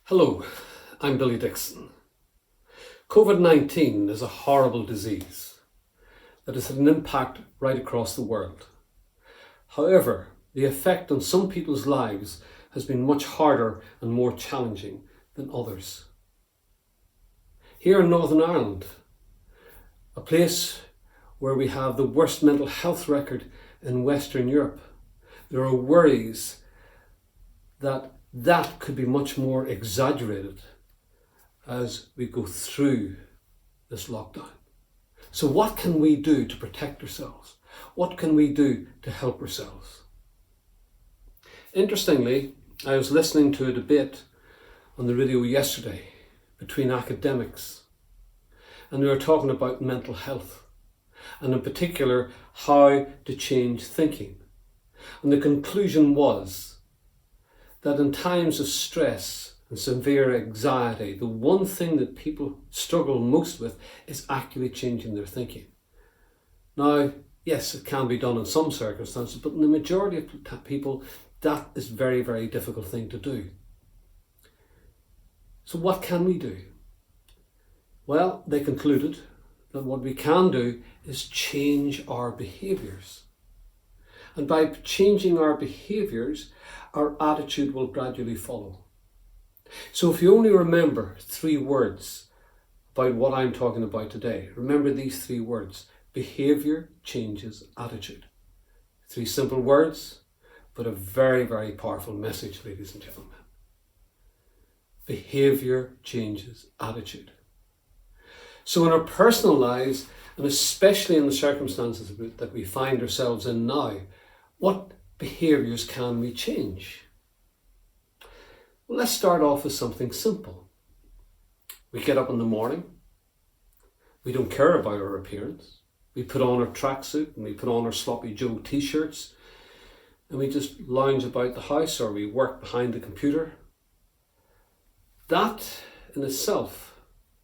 Hello, I'm Billy Dickson. COVID-19 is a horrible disease that has had an impact right across the world. However, the effect on some people's lives has been much harder and more challenging than others. Here in Northern Ireland, a place where we have the worst mental health record in Western Europe, there are worries that could be much more exaggerated as we go through this lockdown. So what can we do to protect ourselves? What can we do to help ourselves? Interestingly, I was listening to a debate on the radio yesterday between academics, and they were talking about mental health, and in particular how to change thinking. And the conclusion was that in times of stress and severe anxiety, the one thing that people struggle most with is actually changing their thinking. Now, yes, it can be done in some circumstances, but in the majority of people, that is a very, very difficult thing to do. So what can we do? Well, they concluded that what we can do is change our behaviours. And by changing our behaviours, our attitude will gradually follow. So if you only remember 3 words about what I'm talking about today, remember these 3 words: behaviour changes attitude. 3 simple words, but a very, very powerful message, ladies and gentlemen. Behaviour changes attitude. So in our personal lives, and especially in the circumstances that we find ourselves in now, what behaviours can we change? Well, let's start off with something simple. We get up in the morning. We don't care about our appearance. We put on our tracksuit and we put on our sloppy Joe t-shirts and we just lounge about the house, or we work behind the computer. That in itself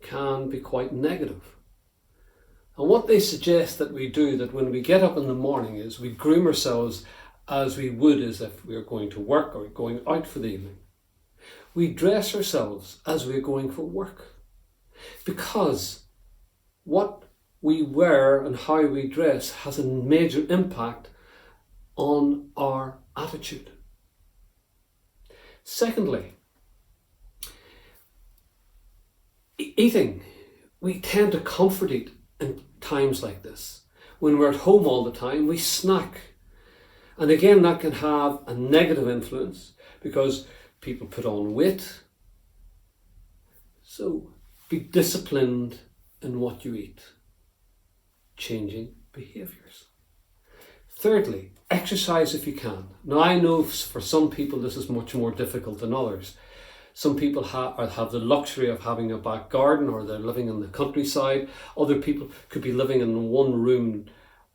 can be quite negative. And what they suggest that we do, that when we get up in the morning, is we groom ourselves as we would as if we are going to work or going out for the evening. We dress ourselves as we are going for work, because what we wear and how we dress has a major impact on our attitude. Secondly, eating. We tend to comfort eat in times like this. When we're at home all the time, we snack. And again, that can have a negative influence because people put on weight. So be disciplined in what you eat. Changing behaviours. Thirdly, exercise if you can. Now, I know for some people this is much more difficult than others. Some people have the luxury of having a back garden, or they're living in the countryside. Other people could be living in a one-room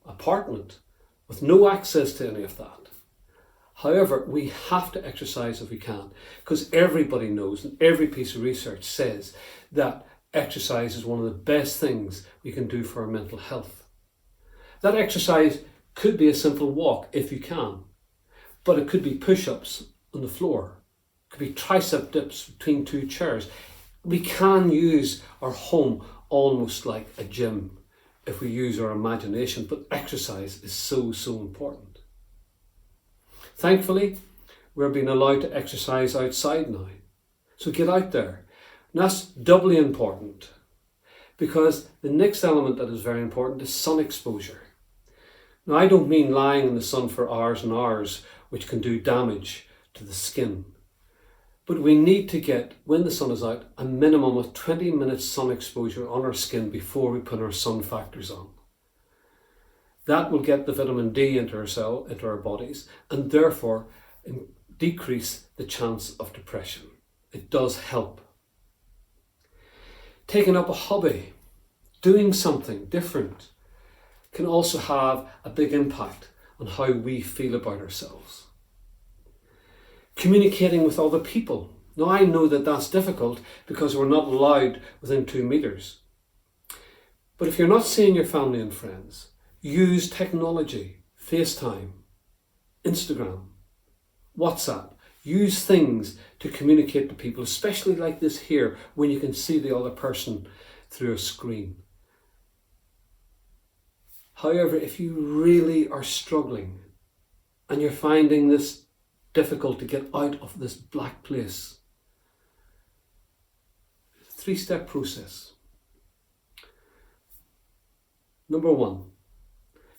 apartment with no access to any of that. However, we have to exercise if we can, because everybody knows, and every piece of research says, that exercise is one of the best things we can do for our mental health. That exercise could be a simple walk if you can, but it could be push-ups on the floor. It could be tricep dips between 2 chairs. We can use our home almost like a gym if we use our imagination, but exercise is so, so important. Thankfully, we're being allowed to exercise outside now. So get out there. And that's doubly important, because the next element that is very important is sun exposure. Now, I don't mean lying in the sun for hours and hours, which can do damage to the skin. But we need to get, when the sun is out, a minimum of 20 minutes sun exposure on our skin before we put our sun factors on. That will get the vitamin D into our bodies, and therefore decrease the chance of depression. It does help. Taking up a hobby, doing something different, can also have a big impact on how we feel about ourselves. Communicating with other people. Now, I know that that's difficult because we're not allowed within 2 meters. But if you're not seeing your family and friends, use technology, FaceTime, Instagram, WhatsApp. Use things to communicate to people, especially like this here, when you can see the other person through a screen. However, if you really are struggling and you're finding this difficult to get out of this black place, 3-step process. Number 1,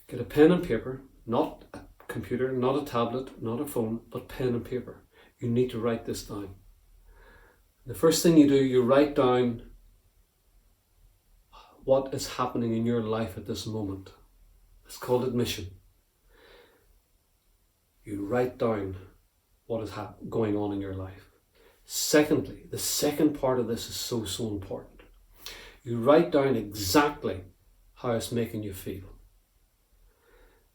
get a pen and paper, not a computer, not a tablet, not a phone, but pen and paper. You need to write this down. The first thing you do, you write down what is happening in your life at this moment. It's called admission. You write down what is going on in your life. Secondly, the second part of this is so important. You write down exactly how it's making you feel.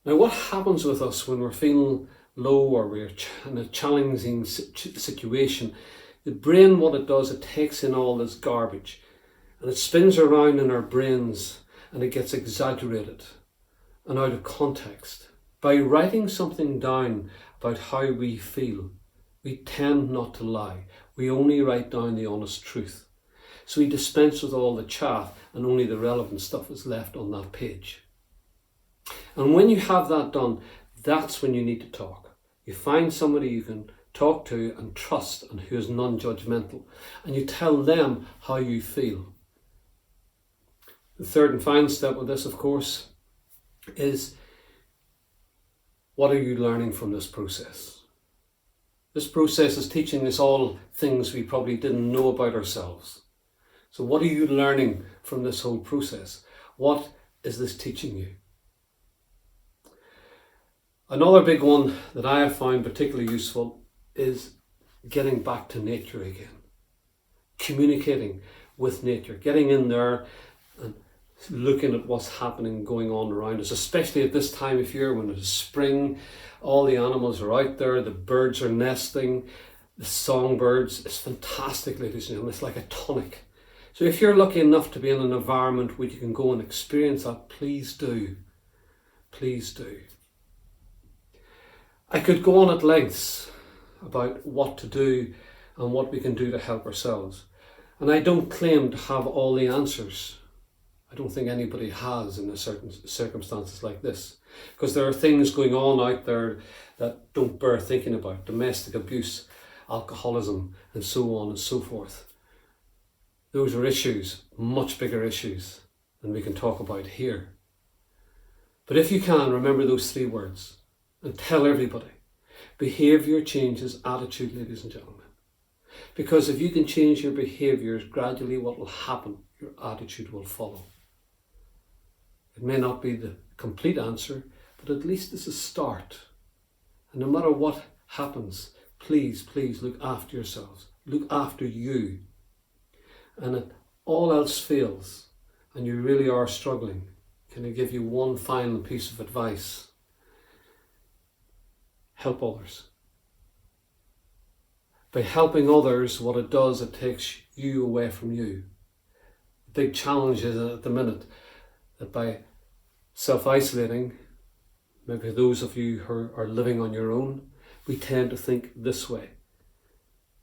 Now, what happens with us when we're feeling low or we're in a challenging situation, the brain, what it does, it takes in all this garbage and it spins around in our brains and it gets exaggerated and out of context. By writing something down about how we feel, we tend not to lie. We only write down the honest truth. So we dispense with all the chaff and only the relevant stuff is left on that page. And when you have that done, that's when you need to talk. You find somebody you can talk to and trust and who is non-judgmental, and you tell them how you feel. The third and final step with this, of course, is what are you learning from this process? This process is teaching us all things we probably didn't know about ourselves. So what are you learning from this whole process? What is this teaching you? Another big one that I have found particularly useful is getting back to nature again. Communicating with nature, getting in there and looking at what's happening, going on around us, especially at this time of year when it is spring, all the animals are out there, the birds are nesting, the songbirds. It's fantastic, ladies and gentlemen. It's like a tonic. So if you're lucky enough to be in an environment where you can go and experience that, please do. Please do. I could go on at lengths about what to do and what we can do to help ourselves. And I don't claim to have all the answers. I don't think anybody has in a certain circumstances like this, because there are things going on out there that don't bear thinking about: domestic abuse, alcoholism, and so on and so forth. Those are issues, much bigger issues than we can talk about here. But if you can, remember those 3 words and tell everybody. Behaviour changes attitude, ladies and gentlemen. Because if you can change your behaviours, gradually what will happen, your attitude will follow. It may not be the complete answer, but at least it's a start. And no matter what happens, please, please look after yourselves. Look after you. And if all else fails and you really are struggling, can I give you one final piece of advice? Help others. By helping others, what it does, it takes you away from you. The big challenge is at the minute that by self-isolating, maybe those of you who are living on your own, we tend to think this way.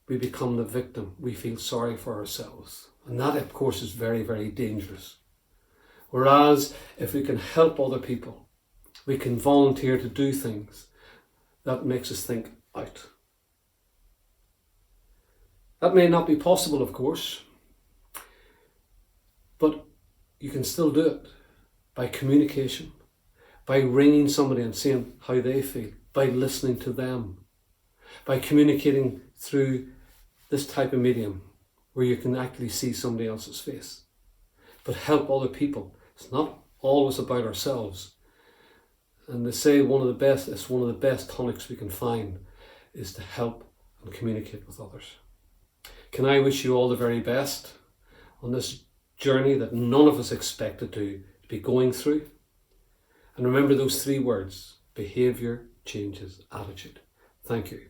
We become the victim. We feel sorry for ourselves. And that, of course, is very, very dangerous. Whereas if we can help other people, we can volunteer to do things, that makes us think out. That may not be possible, of course, but you can still do it by communication, by ringing somebody and seeing how they feel, by listening to them, by communicating through this type of medium where you can actually see somebody else's face. But help other people. It's not always about ourselves. And they say it's one of the best tonics we can find is to help and communicate with others. Can I wish you all the very best on this journey that none of us expected to be going through? And remember those 3 words: behaviour changes attitude. Thank you.